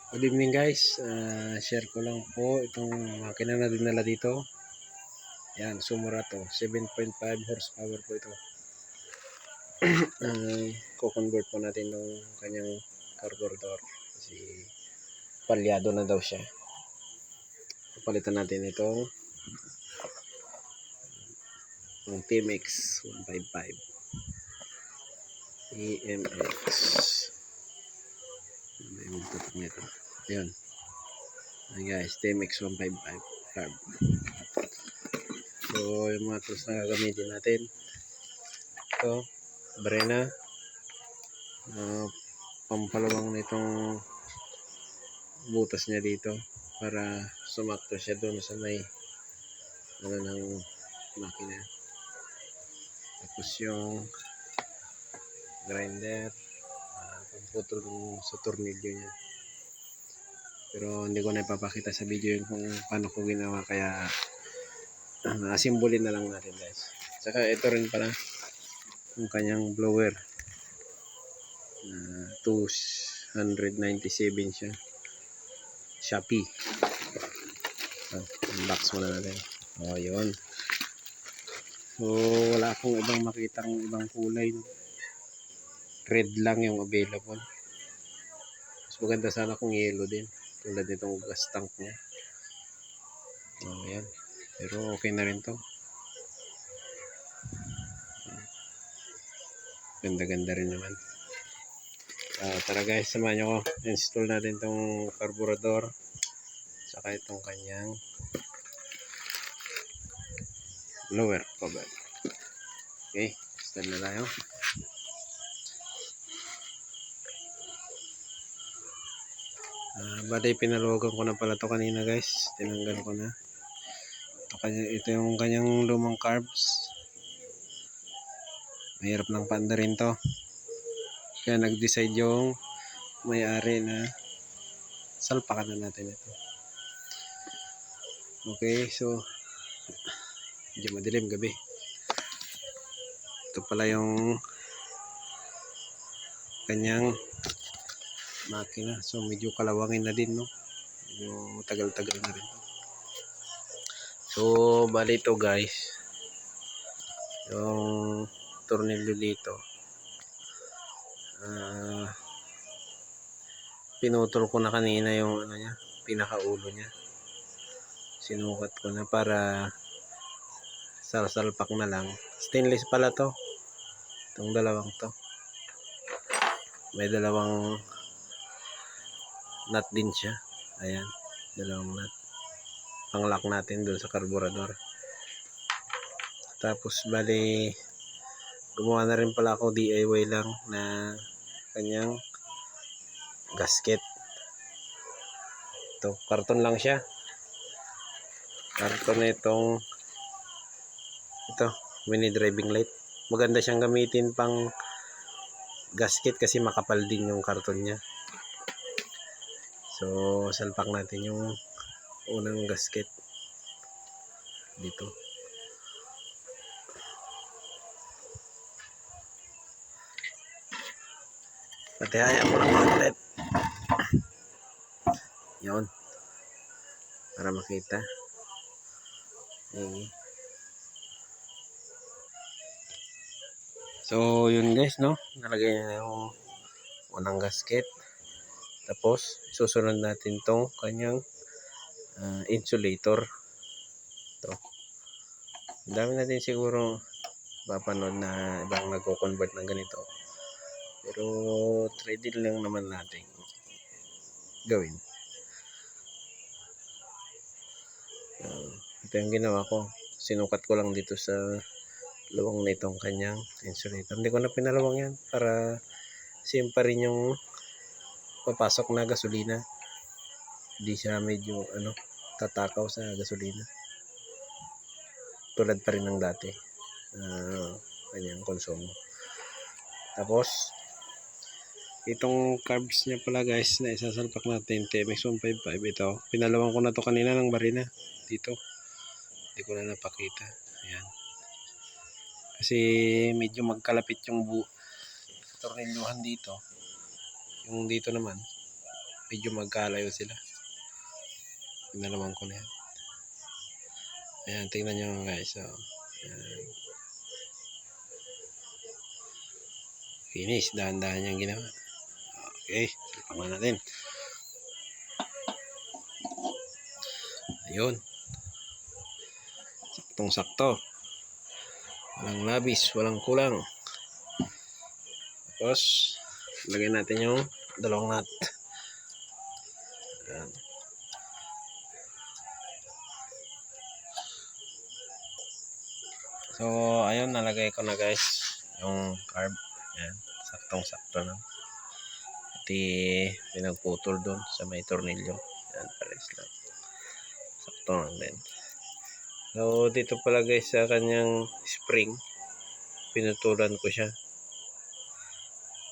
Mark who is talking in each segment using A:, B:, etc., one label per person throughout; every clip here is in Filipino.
A: Good evening guys, share ko lang po itong makina na dinala dito. Yan, Sumura to, 7.5 horsepower po ito. Ko-convert po natin ng kanyang carburetor kasi palyado na daw siya. Palitan natin itong TMX 155 EMX. May magtutok nito. Ayun. Ayan guys, TMX 155 carb. So yung mga tools na gagamitin natin, ito Brena, pampalawang nitong butas niya dito para sumakto siya doon sa may ng makina. Tapos yung grinder, pamputol sa tornilyo niya, pero hindi ko na ipapakita sa video yung kung paano ko ginawa, kaya asimbolin na lang natin guys. Saka ito rin pala yung kanyang blower, 297 siya, Shopee. Unbox muna natin. Yun. So wala akong ibang makitang ibang kulay, red lang yung available. Mas maganda sana kung yellow din, tulad nitong gas tank niya. Ayan. Pero okay na rin to. Ganda-ganda rin naman. Tara guys, samahan nyo ko. Install natin tong carburetor saka itong kanyang blower cover. Okay, start na tayo. Bali pinaluwagan ko na pala to kanina guys. Tinanggal ko na. Ito yung kanyang lumang carbs. Mahirap ng panda rin to. Kaya nag-decide yung may-ari na salpakan na natin ito. Okay, so medyo madilim gabi. Ito pala yung kanyang makina. So medyo kalawangin na din, no? Medyo tagal-tagal na rin. So bali ito guys, yung tornilyo dito, pinutol ko na kanina yung ano niya, pinakaulo niya. Sinukat ko na para salpak na lang. Stainless pala to, itong dalawang to. May dalawang nut din siya. Ayan, dalawang nut. Pang-lock natin doon sa carburetor. Tapos bali gumawa na rin pala ako DIY lang na kanyang gasket. Ito, karton lang siya. Karton na ito, mini driving light. Maganda siyang gamitin pang gasket kasi makapal din yung karton niya. So salpak natin yung unang gasket dito. Patihayan ko lang ulit. Yun, para makita. So yun guys, no, nalagay na yung unang gasket. Tapos susunod natin tong kanyang insulator. Ito, dami natin siguro papanood na ibang nagko-convert ng ganito, pero try din lang naman natin gawin. Ito yung ginawa ko, sinukat ko lang dito sa luwang na itong kanyang insulator. Hindi ko na pinalawang yan para same pa rin yung papasok na gasolina, hindi siya medyo tatakaw sa gasolina, tulad pa rin ng dati kanyang konsumo. Tapos itong carbs niya pala guys na isasalpak natin, TMX 155, ito pinalawang ko na to kanina ng barina dito, hindi ko na napakita. Ayan, kasi medyo magkalapit yung tornilyohan dito. Yung dito naman medyo magkalayo sila. Pinalaman ko na yan. Ayan, tingnan nyo guys. So, ayan. Finish. Dahan-dahan niyang ginawa. Okay. Salamat natin. Ayun. Saktong-sakto. Walang labis. Walang kulang. Tapos, lagyan natin yung dalawang nut. Ayan. So, ayun. Nalagay ko na guys yung carb. Ayan. Saktong-sakto na. Pati pinagputol doon sa may tornilyo. Ayan. Pares lang. Sakto lang din. So, dito pala guys sa kanyang spring. Pinutulan ko siya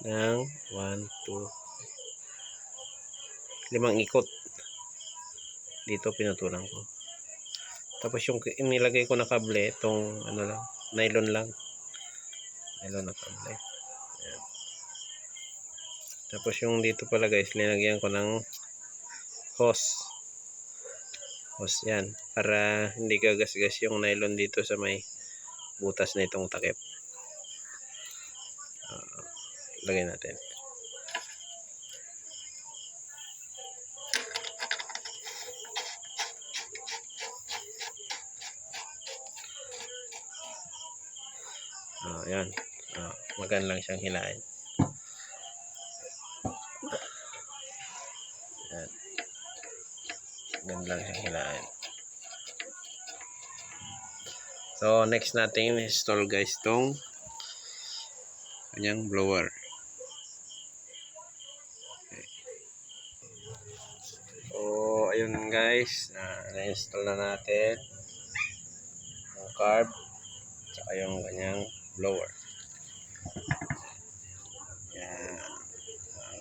A: ng 1, 2, 5 ikot. Dito pinutulan ko. Tapos yung inilagay ko na kable, itong ano lang, nylon lang. Nylon na kable. Ayan. Tapos yung dito pala guys, linagyan ko ng hose. Hose yan. Para hindi gagasgas yung nylon dito sa may butas na itong takip. Lagay natin. Ayan. Magan lang siyang hilain. Ayan. Magan lang siyang hilain. So, next natin install guys tong kanyang blower. Okay. So, ayun guys. Na-install na natin yung carb tsaka yung kanyang blower. Yan.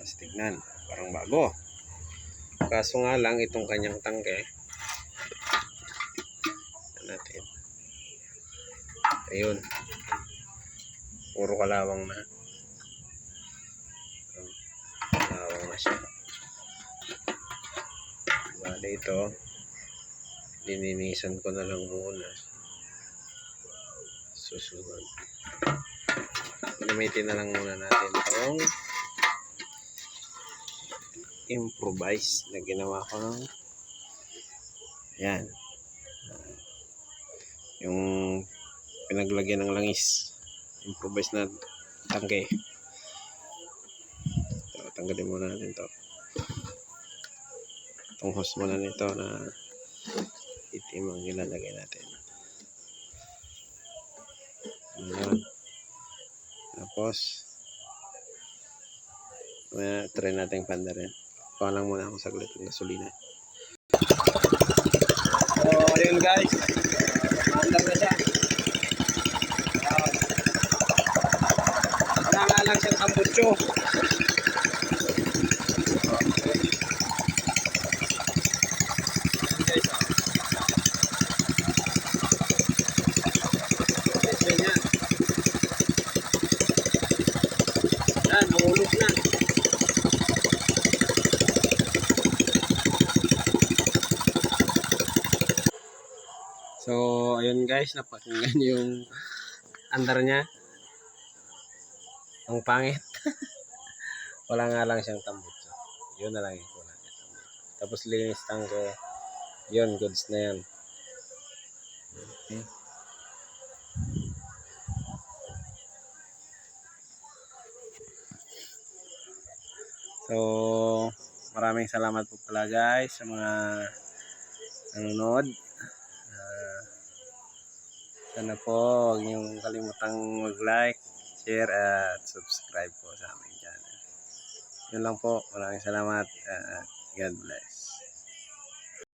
A: Mas tignan. Parang bago. Kaso nga lang itong kanyang tangke. Natin. Ayun. Puro kalawang na. Kalawang na siya. Bale ito. Lininisan ko na lang muna. Susunod. Gamitin na lang muna natin itong improvise na ginawa ko ng yan. Yung pinaglagyan ng langis. Improvise na tangke. So, tanggalin muna natin ito. Itong hose muna nito na itim ang ilalagay natin. Ayan. Tapos try natin panda rin. Kuha lang muna ako saglit ng gasolina. So ayun guys, panda na siya. Wala lang siyang tambutso. Yan, nahulog na. So, ayun guys, napakinggan yung andar niya. Ang pangit. Wala nga lang siyang tambutso. Yun na lang yung kulang niya. Tapos linis tangke. Yun, goods na yan. Okay. So, maraming salamat po pala guys sa mga nanonood. Sana po huwag niyong kalimutang mag-like, share at subscribe po sa aming channel. Yun lang po. Maraming salamat. God bless.